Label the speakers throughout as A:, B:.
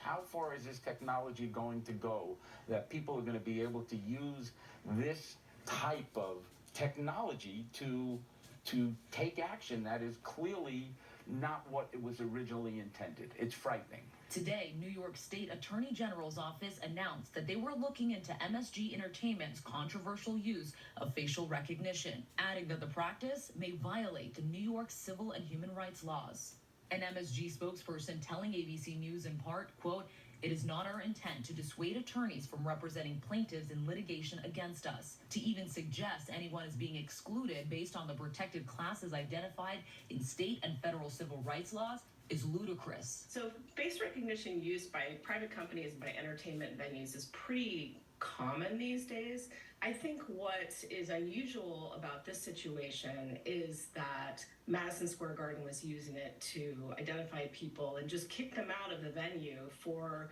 A: how far is this technology going to go that people are going to be able to use this type of technology to take action that is clearly not what it was originally intended? It's frightening.
B: Today, New York State Attorney General's office announced that they were looking into MSG Entertainment's controversial use of facial recognition, adding that the practice may violate the New York civil and human rights laws. An MSG spokesperson telling ABC News in part, quote, "It is not our intent to dissuade attorneys from representing plaintiffs in litigation against us. To even suggest anyone is being excluded based on the protected classes identified in state and federal civil rights laws is ludicrous."
C: So face recognition used by private companies and by entertainment venues is pretty common these days. I think what is unusual about this situation is that Madison Square Garden was using it to identify people and just kick them out of the venue for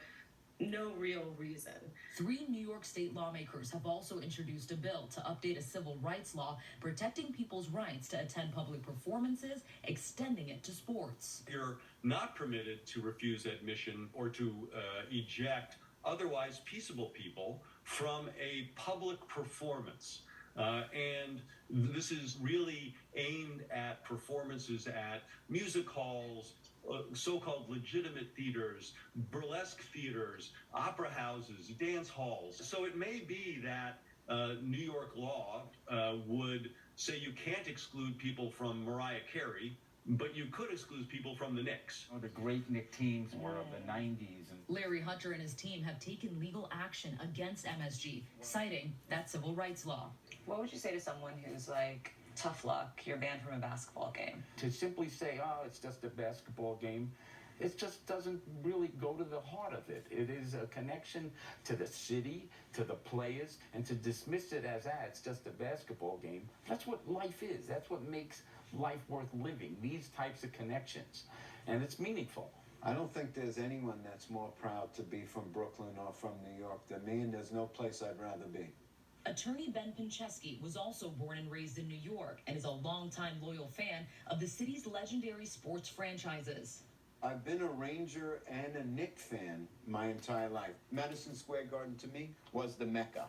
C: no real reason.
B: 3 New York State lawmakers have also introduced a bill to update a civil rights law protecting people's rights to attend public performances, extending it to sports.
D: You're not permitted to refuse admission or to eject otherwise peaceable people from a public performance. And this is really aimed at performances at music halls, so-called legitimate theaters, burlesque theaters, opera houses, dance halls. So it may be that New York law would say you can't exclude people from Mariah Carey, but you could exclude people from the Knicks.
A: Oh, the great Knick teams were of the 90s. And
B: Larry Hunter and his team have taken legal action against MSG, citing that civil rights law.
E: What would you say to someone who's like, tough luck, you're banned from a basketball game?
A: to simply say, oh, it's just a basketball game, it just doesn't really go to the heart of it. It is a connection to the city, to the players, and to dismiss it as, it's just a basketball game. That's what life is. That's what makes life worth living, these types of connections. And it's meaningful.
F: I don't think there's anyone that's more proud to be from Brooklyn or from New York than me, and there's no place I'd rather be.
B: Attorney Ben Pinchesky was also born and raised in New York and is a longtime loyal fan of the city's legendary sports franchises.
F: I've been a Ranger and a Knick fan my entire life. Madison Square Garden, to me, was the Mecca.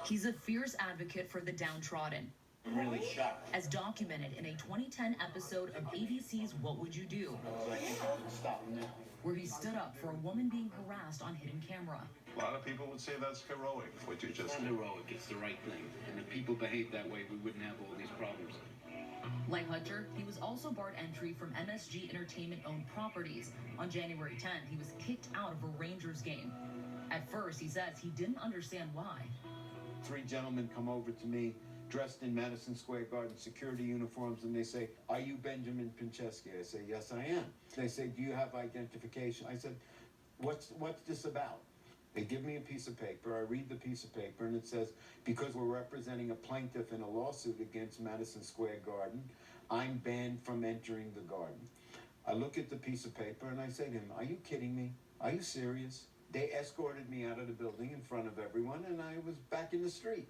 B: He's a fierce advocate for the downtrodden,
F: I'm really shocked.
B: as documented in a 2010 episode of ABC's What Would You Do, where he stood up for a woman being harassed on hidden camera.
G: A lot of people would say that's heroic, what you just
H: It's
G: said.
H: not heroic, it's the right thing. And if people behaved that way, we wouldn't have all these problems.
B: Like Hunter, he was also barred entry from MSG Entertainment-owned properties. On January 10th, he was kicked out of a Rangers game. At first, he says he didn't understand why.
F: 3 gentlemen come over to me dressed in Madison Square Garden security uniforms, and they say, "Are you Benjamin Pinchesky?" I say, "Yes, I am." They say, "Do you have identification?" I said, what's this about?" They give me a piece of paper. I read the piece of paper, and it says, "Because we're representing a plaintiff in a lawsuit against Madison Square Garden, I'm banned from entering the garden." I look at the piece of paper, and I say to him, "Are you kidding me? Are you serious?" They escorted me out of the building in front of everyone, and I was back in the street.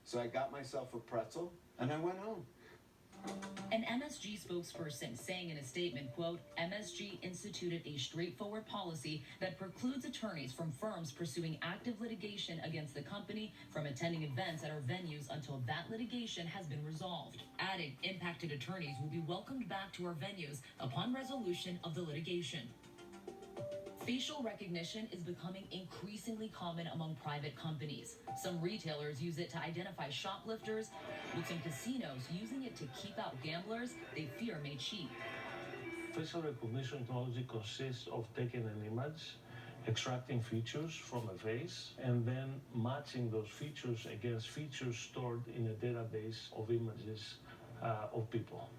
F: So I got myself a pretzel, and I went home.
B: An MSG spokesperson saying in a statement, quote, "MSG instituted a straightforward policy that precludes attorneys from firms pursuing active litigation against the company from attending events at our venues until that litigation has been resolved." Adding, impacted attorneys will be welcomed back to our venues upon resolution of the litigation. Facial recognition is becoming increasingly common among private companies. Some retailers use it to identify shoplifters, with some casinos using it to keep out gamblers they fear may cheat.
I: Facial recognition technology consists of taking an image, extracting features from a face, and then matching those features against features stored in a database of images of people.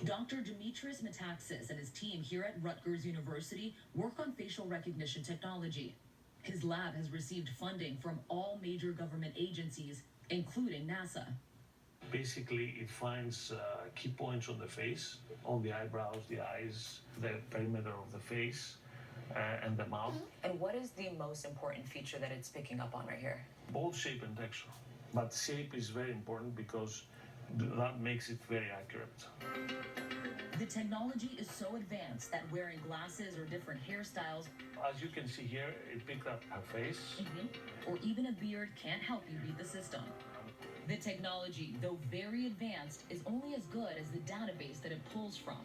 B: Dr. Dimitris Metaxas and his team here at Rutgers University work on facial recognition technology. His lab has received funding from all major government agencies, including NASA.
I: Basically, it finds key points on the face, on the eyebrows, the eyes, the perimeter of the face, and the mouth.
E: And what is the most important feature that it's picking up on right here?
I: Both shape and texture. But shape is very important because That makes it very accurate.
B: The technology is so advanced that wearing glasses or different hairstyles,
I: As you can see here, it picked up her face.
B: or even a beard can't help you beat the system. The technology, though very advanced, is only as good as the database that it pulls from.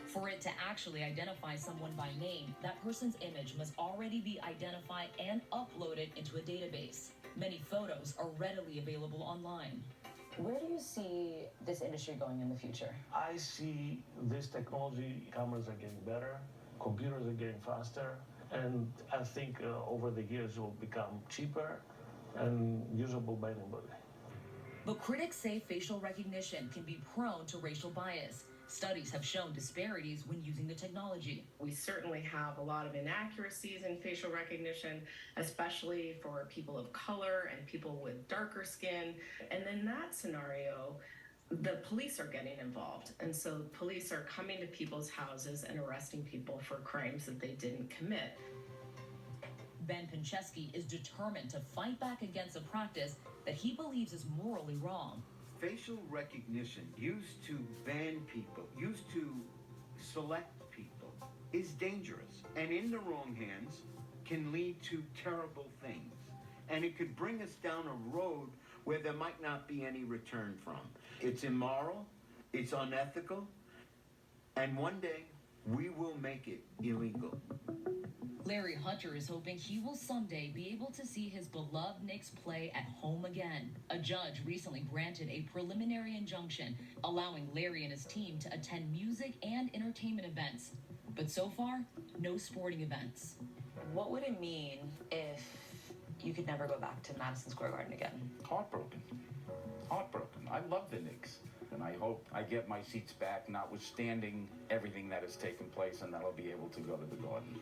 B: For it to actually identify someone by name, that person's image must already be identified and uploaded into a database. Many photos are readily available online.
E: Where do you see this industry going in the future?
I: I see this technology, cameras are getting better, computers are getting faster, and I think over the years it will become cheaper and usable by anybody.
B: But critics say facial recognition can be prone to racial bias. Studies have shown disparities when using the technology.
C: We certainly have a lot of inaccuracies in facial recognition, especially for people of color and people with darker skin. And in that scenario, the police are getting involved. And so police are coming to people's houses and arresting people for crimes that they didn't commit.
B: Ben Pincheski is determined to fight back against a practice that he believes is morally wrong.
H: Facial recognition used to ban people, used to select people, is dangerous and in the wrong hands can lead to terrible things. And it could bring us down a road where there might not be any return from. It's immoral, it's unethical, and one day we will make it illegal.
B: Larry Hunter is hoping he will someday be able to see his beloved Knicks play at home again. A judge recently granted a preliminary injunction allowing Larry and his team to attend music and entertainment events. But so far, no sporting events.
E: What would it mean if you could never go back to Madison Square Garden again?
A: Heartbroken. Heartbroken. I love the Knicks. And I hope I get my seats back, notwithstanding everything that has taken place, and that I'll be able to go to the Garden.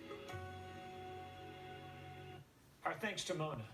J: Our thanks to Mona.